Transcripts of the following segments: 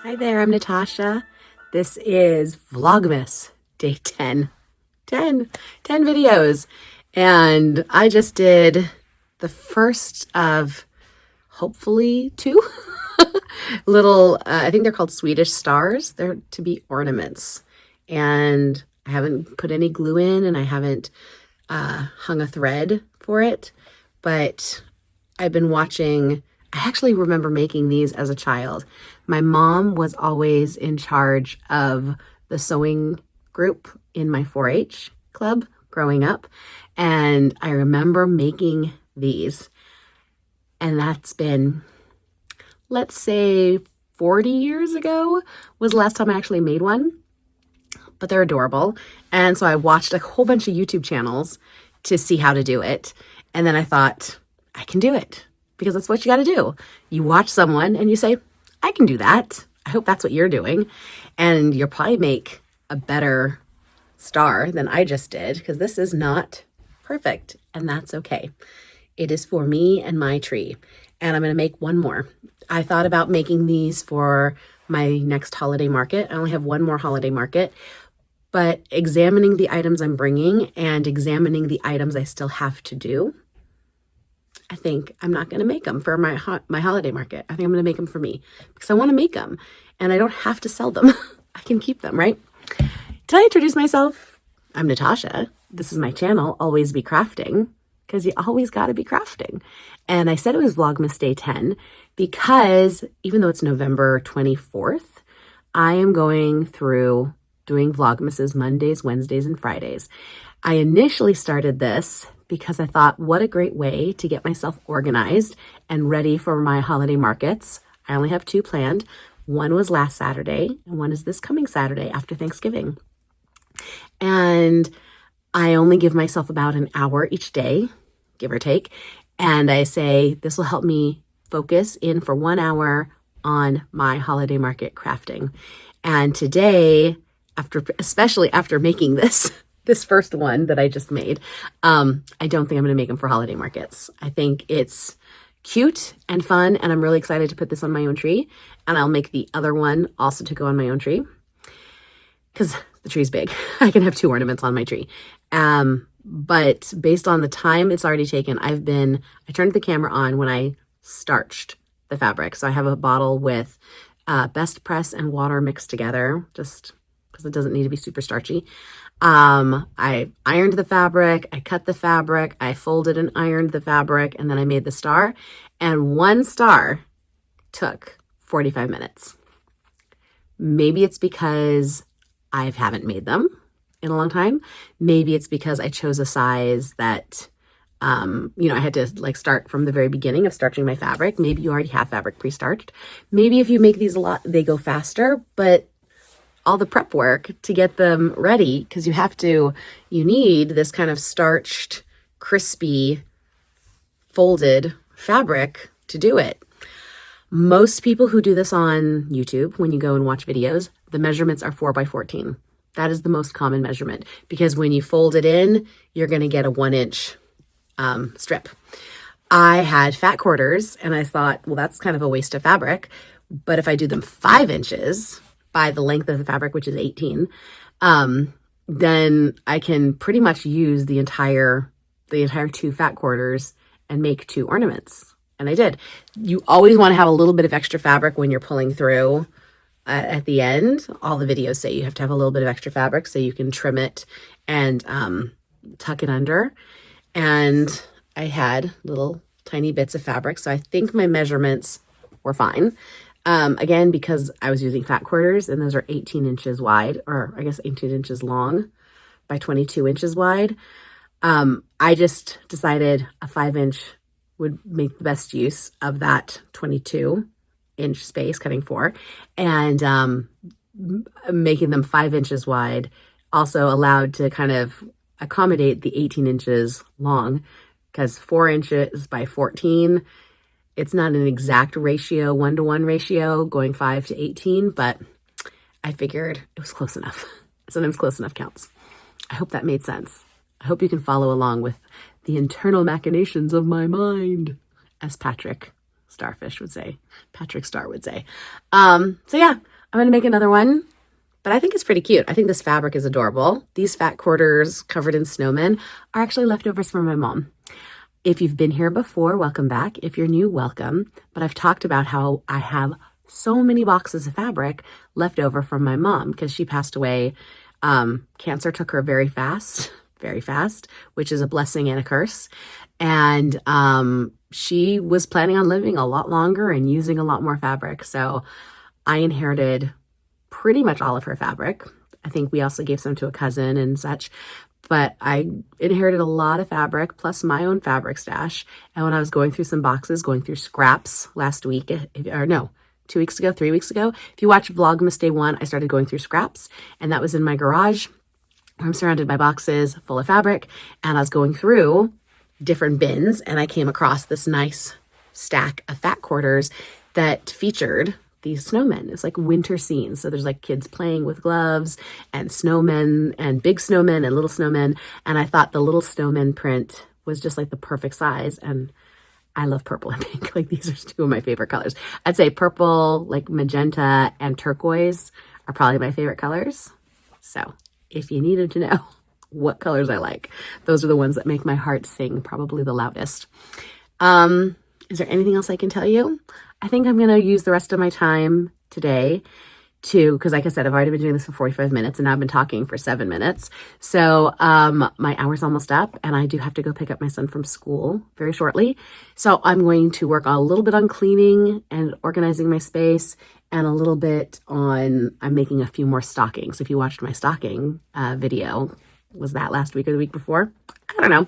Hi there, I'm Natasha. This is Vlogmas, day 10. 10 videos. And I just did the first of hopefully two little, I think they're called Swedish stars. They're to be ornaments. And I haven't put any glue in and I haven't hung a thread for it. But I've been watching, I actually remember making these as a child. My mom was always in charge of the sewing group in my 4-H club growing up. And I remember making these. And that's been, let's say 40 years ago was the last time I actually made one. But they're adorable. And so I watched a whole bunch of YouTube channels to see how to do it. And then I thought, I can do it. Because that's what you got to do. You watch someone and you say, I can do that. I hope that's what you're doing. And you'll probably make a better star than I just did, because this is not perfect, and that's okay. It is for me and my tree. And I'm going to make one more. I thought about making these for my next holiday market. I only have one more holiday market, but examining the items I'm bringing and examining the items I still have to do, I think I'm not going to make them for my holiday market. I think I'm going to make them for me because I want to make them and I don't have to sell them. I can keep them, right? Did I introduce myself? I'm Natasha. This is my channel, Always Be Crafting, because you always got to be crafting. And I said it was Vlogmas Day 10 because even though it's November 24th, I am going through doing Vlogmases Mondays, Wednesdays, and Fridays. I initially started this because I thought, what a great way to get myself organized and ready for my holiday markets. I only have 2 planned. One was last Saturday, and one is this coming Saturday after Thanksgiving. And I only give myself about an hour each day, give or take. And I say, this will help me focus in for 1 hour on my holiday market crafting. And today, especially after making this first one that I just made, I don't think I'm going to make them for holiday markets. I think it's cute and fun, and I'm really excited to put this on my own tree. And I'll make the other one also to go on my own tree because the tree's big. I can have 2 ornaments on my tree. But based on the time it's already taken, I turned the camera on when I starched the fabric. So I have a bottle with Best Press and water mixed together, just because it doesn't need to be super starchy. I ironed the fabric, I cut the fabric, I folded and ironed the fabric, and then I made the star. And one star took 45 minutes. Maybe it's because I haven't made them in a long time. Maybe it's because I chose a size that, I had to start from the very beginning of starching my fabric. Maybe you already have fabric pre-starched. Maybe if you make these a lot, they go faster, but all the prep work to get them ready, because you need this kind of starched, crispy, folded fabric to do it. Most people who do this on YouTube, when you go and watch videos, the measurements are 4x14. That is the most common measurement, because when you fold it in, you're going to get a 1-inch strip. I had fat quarters and I thought, well, that's kind of a waste of fabric. But if I do them 5 inches by the length of the fabric, which is 18, then I can pretty much use the entire 2 fat quarters and make 2 ornaments. And I did. You always want to have a little bit of extra fabric when you're pulling through at the end. All the videos say you have to have a little bit of extra fabric so you can trim it and tuck it under. And I had little tiny bits of fabric. So I think my measurements were fine. Again, because I was using fat quarters, and those are 18 inches wide, or I guess 18 inches long by 22 inches wide. I just decided a 5-inch would make the best use of that 22-inch space, cutting 4, and making them 5 inches wide also allowed to kind of accommodate the 18 inches long, because 4 inches by 14, it's not an exact ratio, 1-to-1 ratio, going 5 to 18, but I figured it was close enough. Sometimes close enough counts. I hope that made sense. I hope you can follow along with the internal machinations of my mind, as Patrick Starr would say. So yeah, I'm going to make another one, but I think it's pretty cute. I think this fabric is adorable. These fat quarters covered in snowmen are actually leftovers from my mom. If you've been here before, welcome back. If you're new, welcome. But I've talked about how I have so many boxes of fabric left over from my mom because she passed away. Cancer took her very fast, which is a blessing and a curse. And she was planning on living a lot longer and using a lot more fabric. So I inherited pretty much all of her fabric. I think we also gave some to a cousin and such. But I inherited a lot of fabric plus my own fabric stash. And when I was going through some boxes, going through scraps last week, or no, 2 weeks ago, 3 weeks ago, if you watch Vlogmas Day 1, I started going through scraps, and that was in my garage where I'm surrounded by boxes full of fabric. And I was going through different bins, and I came across this nice stack of fat quarters that featured these snowmen. It's like winter scenes. So there's like kids playing with gloves and snowmen and big snowmen and little snowmen. And I thought the little snowman print was just like the perfect size. And I love purple and pink. Like these are two of my favorite colors. I'd say purple, like magenta and turquoise are probably my favorite colors. So if you needed to know what colors I like, those are the ones that make my heart sing probably the loudest. Is there anything else I can tell you? I think I'm going to use the rest of my time today because like I said, I've already been doing this for 45 minutes and now I've been talking for 7 minutes. So my hour's almost up and I do have to go pick up my son from school very shortly. So I'm going to work a little bit on cleaning and organizing my space and a little bit on, I'm making a few more stockings. If you watched my stocking video, was that last week or the week before? I don't know.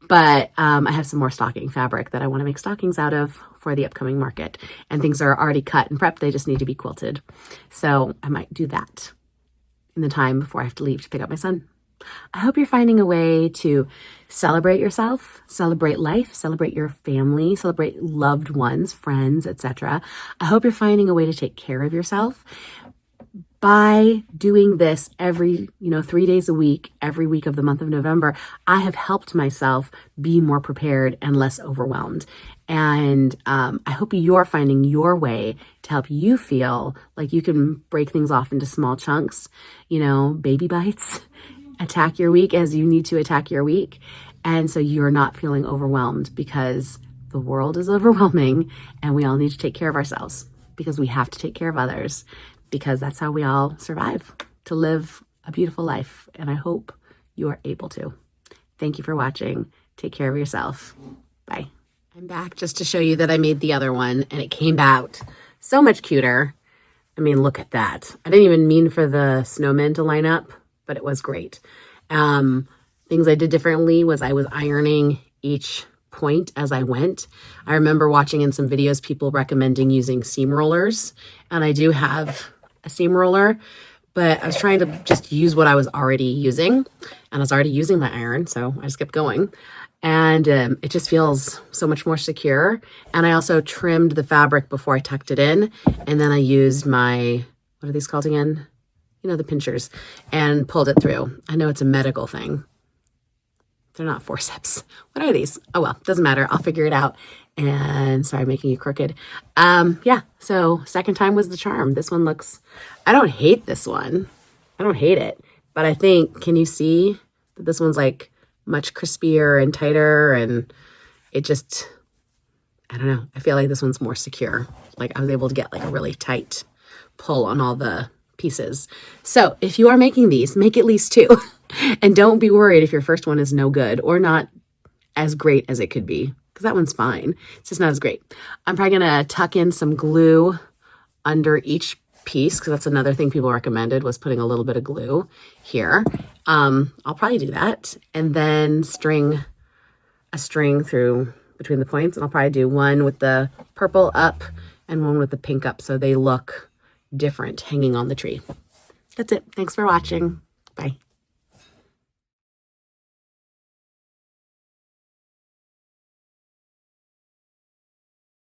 But I have some more stocking fabric that I want to make stockings out of for the upcoming market. And things are already cut and prepped. They just need to be quilted. So I might do that in the time before I have to leave to pick up my son. I hope you're finding a way to celebrate yourself, celebrate life, celebrate your family, celebrate loved ones, friends, etc. I hope you're finding a way to take care of yourself. By doing this every, 3 days a week, every week of the month of November, I have helped myself be more prepared and less overwhelmed. And I hope you're finding your way to help you feel like you can break things off into small chunks, baby bites, attack your week as you need to attack your week. And so you're not feeling overwhelmed because the world is overwhelming and we all need to take care of ourselves because we have to take care of others. Because that's how we all survive, to live a beautiful life. And I hope you are able to. Thank you for watching. Take care of yourself. Bye. I'm back just to show you that I made the other one and it came out so much cuter. I mean, look at that. I didn't even mean for the snowmen to line up, but it was great. Things I did differently was I was ironing each point as I went. I remember watching in some videos people recommending using seam rollers, and I do have a seam roller, but I was trying to just use what I was already using, and I was already using my iron, so I just kept going. And it just feels so much more secure. And I also trimmed the fabric before I tucked it in, and then I used my, what are these called again? The pinchers, and pulled it through. I know it's a medical thing. They're not forceps. What are these? Oh, well, doesn't matter. I'll figure it out. And sorry, making you crooked. Yeah, so second time was the charm. This one looks, I don't hate this one. I don't hate it. But I think, can you see that this one's like much crispier and tighter? And it just, I don't know. I feel like this one's more secure. Like I was able to get like a really tight pull on all the pieces. So if you are making these, make at least 2. And don't be worried if your first one is no good or not as great as it could be, because that one's fine. It's just not as great. I'm probably going to tuck in some glue under each piece, because that's another thing people recommended was putting a little bit of glue here. I'll probably do that, and then string a string through between the points, and I'll probably do one with the purple up and one with the pink up so they look different hanging on the tree. That's it. Thanks for watching. Bye.